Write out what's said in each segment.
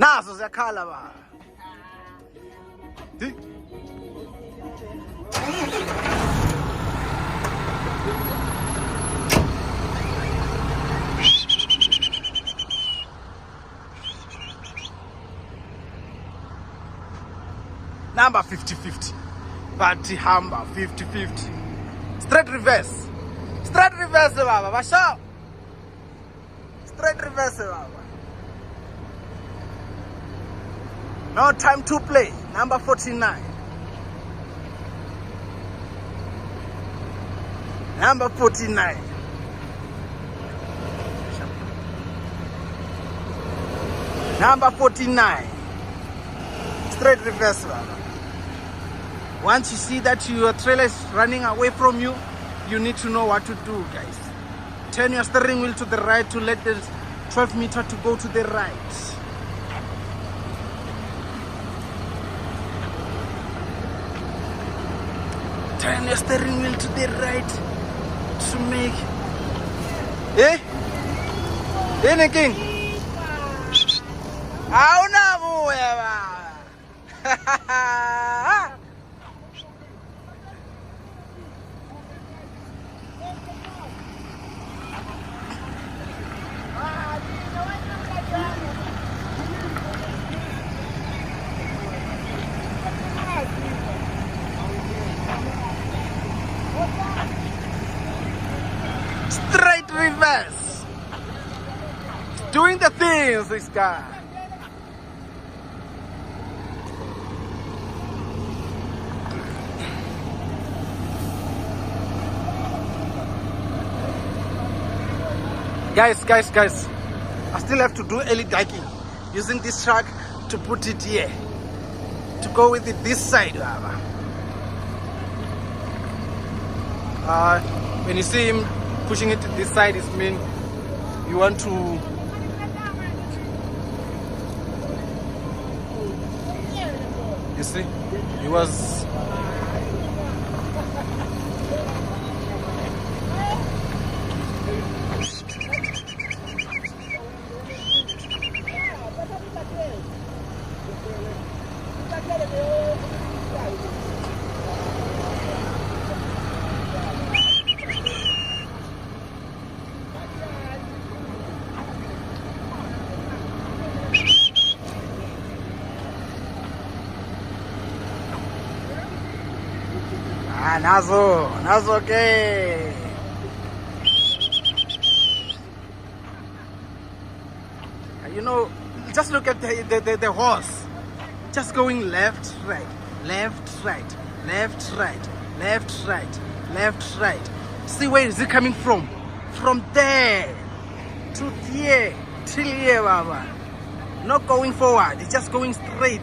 nazo ziyakhala baba. Number 50-50. Party Hamba 50-50. Straight reverse. Straight reverse baba. Basho. Straight reverse baba. No time to play. Number 49. Number 49. Number 49. Straight reverse baba. Once you see that your trailer is running away from you, you need to know what to do, guys. Turn your steering wheel to the right to let the 12 meter to go to the right. Turn your steering wheel to the right to make... Anything? Straight reverse. Doing the things, this guy. Guys, I still have to do early diking using this truck to put it here, to go with it this side. When you see him pushing it to this side, it means you want to you see, he was nazo okay. You know, just look at the horse, just going left, right, left, right, left, right, left, right, left, right. See where is it coming from? From there to here till here, baba. Not going forward, it's just going straight.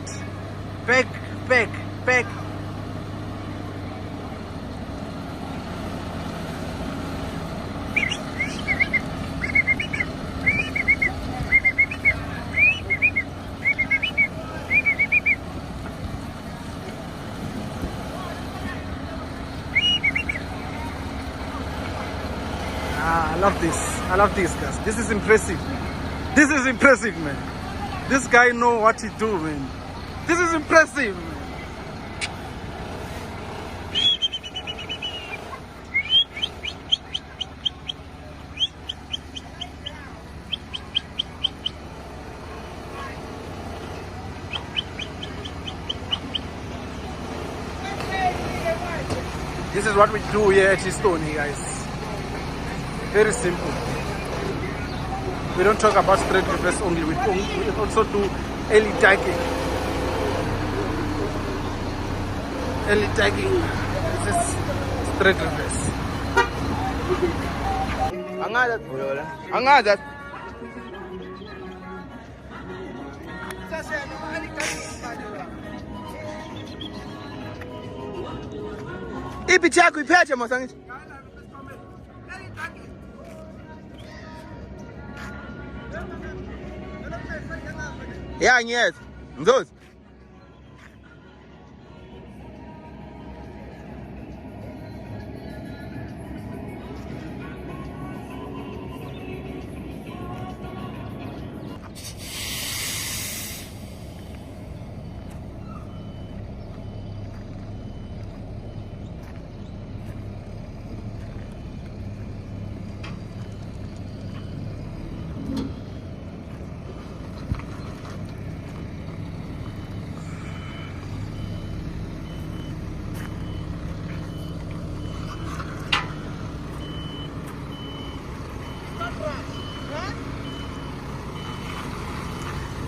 Back. I love this, guys. This is impressive. This is impressive, man. This guy know what he do, man. This is impressive, man. This is what we do here at Eastoni, guys. Very simple. We don't talk about straight reverse only. We also do early tagging. Early tagging. This is straight reverse. Angadat. Ipithi yakho iphethe masangithi. Yeah, yes. Those.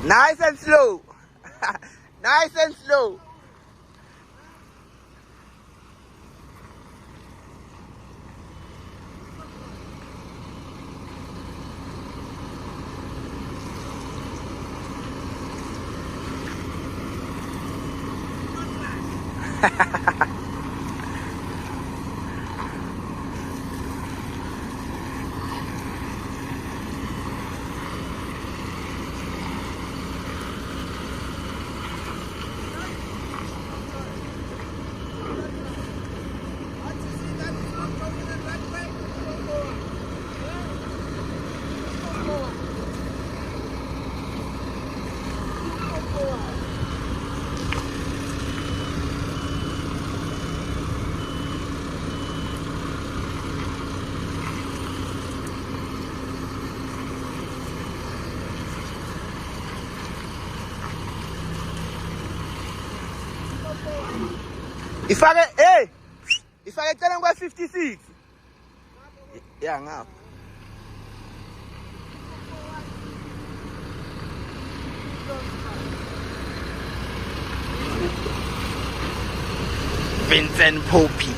Nice and slow. Nice and slow. If I tell them we're 56. Yeah, now. Vincent Poppy.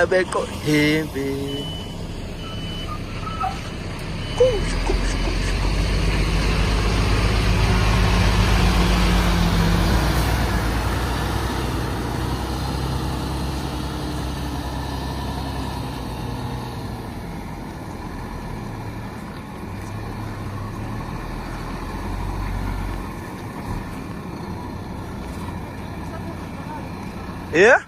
Beko hembe. Yeah?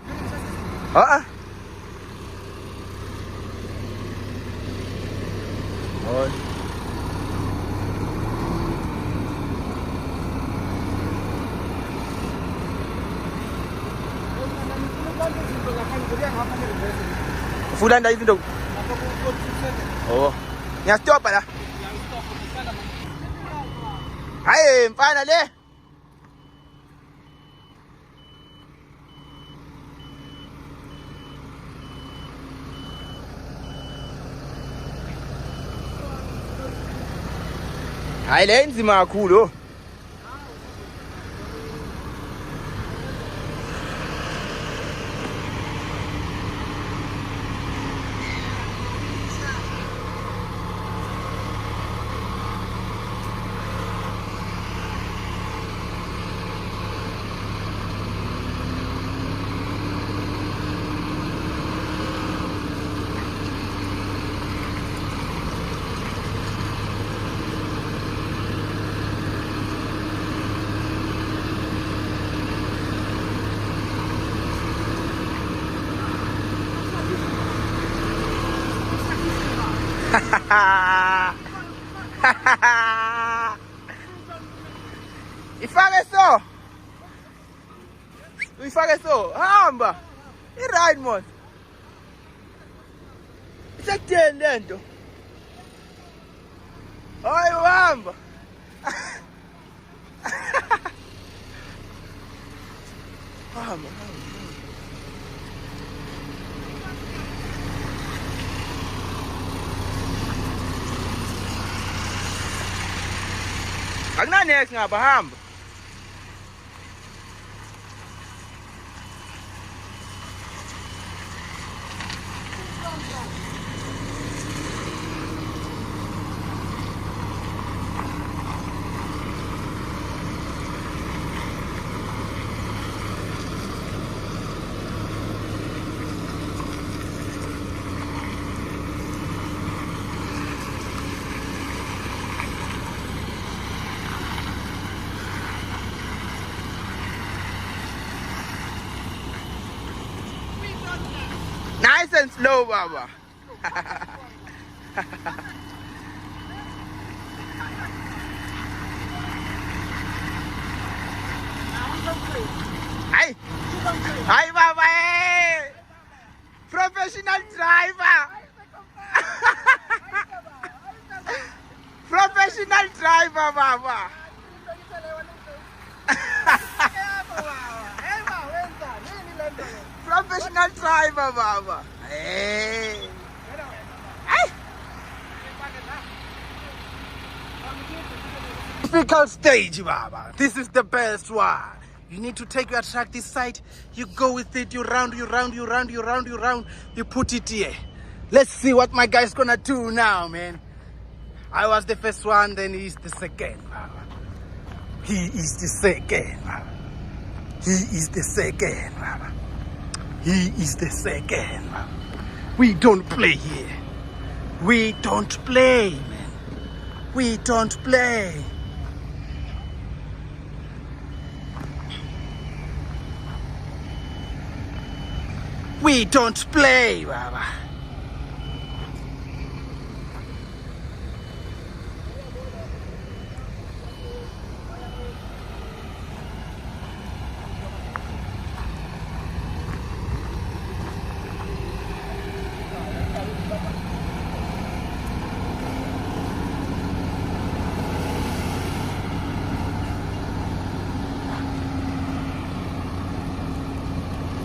Fulanda hizi ndo. Oh. Nya stop la. Hai, mfana le. Hai le nzima kakhulu. Ifake so hamba i-right man isekutheni lento hayi uhamba hamba akunanext ngapha hamba and slow, Baba. Hi, Baba. Hey. Professional driver. Professional driver, Baba. Professional driver, Baba. Hey. Hey. Difficult stage, Baba. This is the best one. You need to take your truck this side. You go with it. You round. You put it here. Let's see what my guy's gonna do now, man. I was the first one, then he's the second, Baba. He is the second, Baba. He is the second, Baba. He is the second, Baba. We don't play here. We don't play, man. We don't play. We don't play, Baba.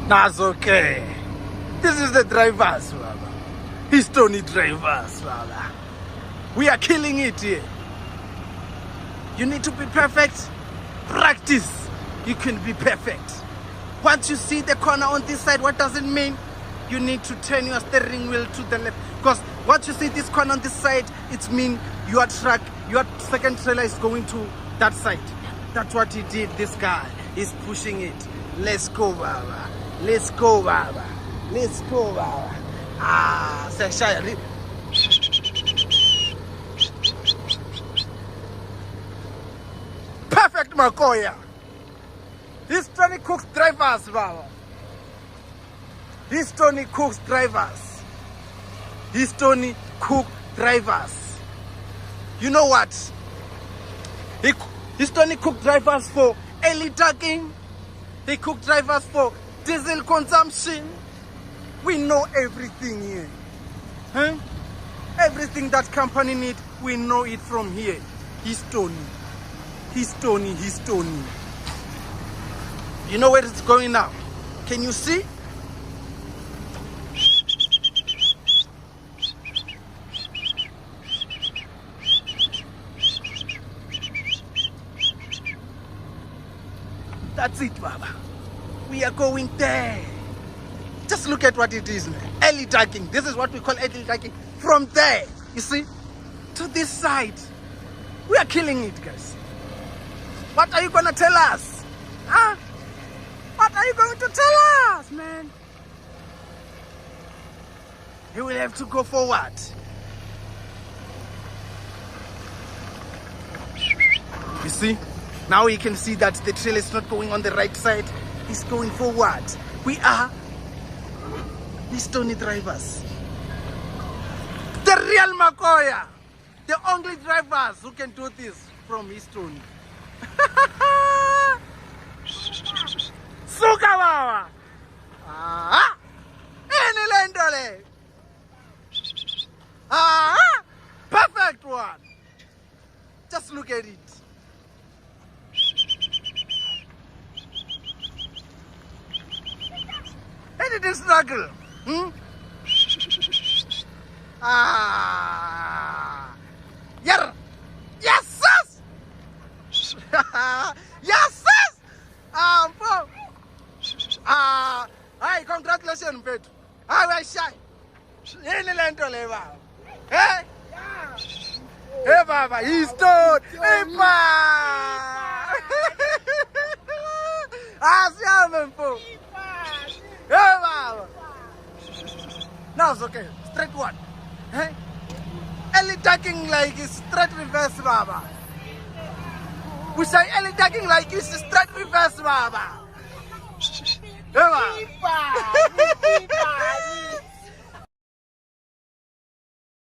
That's okay. This is the drivers, Baba. He's Tony drivers, Baba. We are killing it here. You need to be perfect. Practice. You can be perfect. Once you see the corner on this side, what does it mean? You need to turn your steering wheel to the left. Because once you see this corner on this side, it means your truck, your second trailer is going to that side. That's what he did. This guy is pushing it. Let's go, Baba. Let's go, Baba. Let's go, Baba. Seshaya. Perfect, Makoya. He's Tony Cook's drivers, Baba. He's Tony Cook's drivers. He's Tony Cook drivers. You know what? He's Tony Cook drivers for early tagging. He cook drivers for diesel consumption. We know everything here. Huh? Everything that company need, we know it from here. He's Tony. He's Tony. He's Tony. You know where it's going now? Can you see? That's it, Baba. We are going there. Just look at what it is, man. Early tagging. This is what we call early tagging. From there, you see, to this side. We are killing it, guys. What are you going to tell us? Huh? What are you going to tell us, man? You will have to go forward. You see? Now you can see that the trail is not going on the right side. It's going forward. We are these Tony drivers. The real Makoya. The only drivers who can do this from East Tony. Suka Baba. Enilendole. Perfect one. Just look at it. And it is struggle. Yeah. Yes, sis. Yes, sis. Hi, congratulations, Pet. I was shy. Hey? Hey, Baba, he's done. Hey, Baba. Hey, Baba. Now it's okay. Straight one. Hey? Early tagging like is straight reverse, Baba. We say early tagging like is straight reverse, Baba. Hey, Baba.